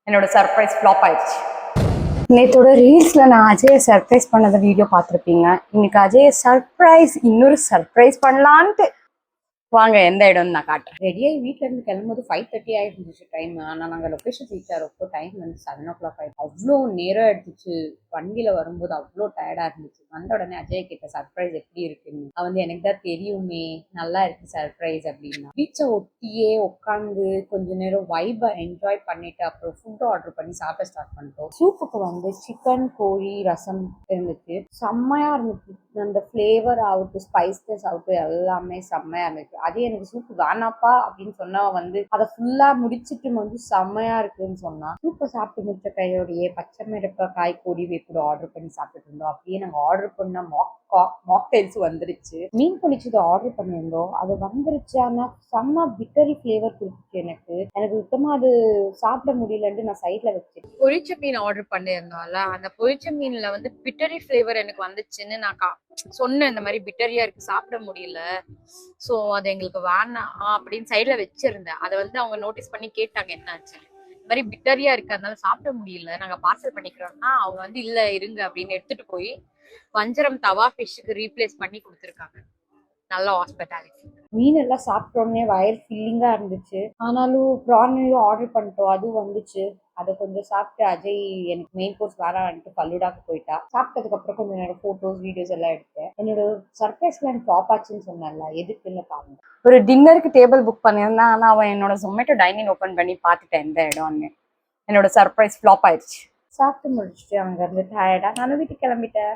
என்னோட surprise flop ஆயிடுச்சு. நேத்தோட ரீல்ஸ்ல நான் அஜயை சர்ப்ரைஸ் பண்ணத வீடியோ பார்த்துருப்பீங்க. இன்னைக்கு அஜயை சர்ப்ரைஸ் இன்னொரு சர்ப்ரைஸ் பண்ணலான்ட்டு வாங்க எந்த இடம்னு நான் காட்டுறேன். ரெடியாகி வீட்டில இருந்து கிளம்பும்போது 5:30 ஆகிருந்துச்சு டைம். ஆனால் நாங்கள் லொக்கேஷன் ரீச் ஆகிறப்போ டைம் வந்து 7 o'clock ஆகிடுச்சு. அவ்வளோ நேரம் எடுத்துச்சு. வண்டியில் வரும்போது அவ்வளோ டயர்டாக இருந்துச்சு. வந்த உடனே அஜய் கிட்ட சர்ப்ரைஸ் எப்படி இருக்குன்னு வந்து எனக்கு தான் தெரியுமே, நல்லா இருக்கு சர்ப்ரைஸ் அப்படின்னா. பீச்சை ஒட்டியே உட்காந்து கொஞ்ச நேரம் வைபை என்ஜாய் பண்ணிட்டு அப்புறம் ஃபுட் ஆர்டர் பண்ணி சாப்பிட ஸ்டார்ட் பண்ணிட்டோம். சூப்புக்கு வந்து சிக்கன், கோழி, ரசம் இருந்துச்சு. செம்மையா இருந்துச்சு. அந்த ஃப்ளேவர் ஆகட்டும், ஸ்பைஸ்னஸ் ஆகட்டும், எல்லாமே செம்மையா இருந்துச்சு. அதே எனக்கு சூப்பு வேணாப்பா அப்படின்னு சொன்னா வந்து அதை ஃபுல்லா முடிச்சுட்டு வந்து செம்மையா இருக்குன்னு சொன்னா. சூப்பை சாப்பிட்டு முடிச்ச கையோடையே பச்சை மிரப்பா, காய்கறி கூட ஆர்டர் பண்ணி சாப்பிட்டுட்டு இருந்தோம். அப்படியே நாங்கள் ஆர்டர் பண்ண மாக்டைல்ஸ் வந்துருச்சு. மீன் பொழிச்சது ஆர்டர் பண்ணியிருந்தோம், அது வந்துருச்சு. ஆனால் செம்ம பிட்டரி ஃப்ளேவர் கொடுத்துச்சு. எனக்கு சுத்தமா அது சாப்பிட முடியலன்ட்டு நான் சைட்ல வச்சேன். பொரிச்ச மீன் ஆர்டர் பண்ணியிருந்தோம்ல, அந்த பொரிச்ச மீன்ல வந்து பிட்டரி ஃப்ளேவர் எனக்கு வந்துச்சுன்னு நான் சொன்னேன். இந்த மாதிரி பிட்டரியா இருக்கு, சாப்பிட முடியல, ஸோ அது எங்களுக்கு வேணாம் அப்படின்னு சைட்ல வச்சிருந்தேன். அதை வந்து அவங்க நோட்டீஸ் பண்ணி கேட்டாங்க என்னாச்சு, இந்த மாதிரி பிட்டரியா இருக்கு அதனால சாப்பிட முடியல, நாங்க பார்சல் பண்ணிக்கிறோம்னா அவங்க வந்து இல்ல இருங்க அப்படின்னு எடுத்துட்டு போய் வஞ்சரம் தவா ஃபிஷ்ஷுக்கு ரீப்ளேஸ் பண்ணி கொடுத்துருக்காங்க. நல்ல ஹாஸ்பிட்டாலிட்டி. மீன் எல்லாம் சாப்பிட்டோன்னே வயர் ஃபில்லிங்கா இருந்துச்சு. ஆனாலும் ப்ரானையும் ஆர்டர் பண்ணிட்டோம், அதுவும் வந்துச்சு. அதை கொஞ்சம் சாப்பிட்டு அஜய் எனக்கு மெயின் கோர்ஸ் வேறான்ட்டு பல்லுடாக்கு போயிட்டா. சாப்பிட்டதுக்கு அப்புறம் கொஞ்சம் நேரம் போட்டோஸ் வீடியோஸ் எல்லாம் எடுத்தேன். என்னோட சர்ப்ரைஸ் பிளான் ஃப்ளாப் ஆச்சுன்னு சொன்னேன்ல, எதுக்குன்னு பாருங்க. ஒரு டின்னருக்கு டேபிள் புக் பண்ணியிருந்தேன். ஆனால் அவன் என்னோட ஜொமேட்டோ டைனிங் ஓப்பன் பண்ணி பார்த்துட்டேன் எந்த இடம்னு. என்னோட சர்ப்ரைஸ் ஃப்ளாப் ஆயிடுச்சு. சாப்பிட்டு முடிச்சுட்டு அங்கேருந்து டயர்டா நானும் வீட்டுக்கு கிளம்பிட்டேன்.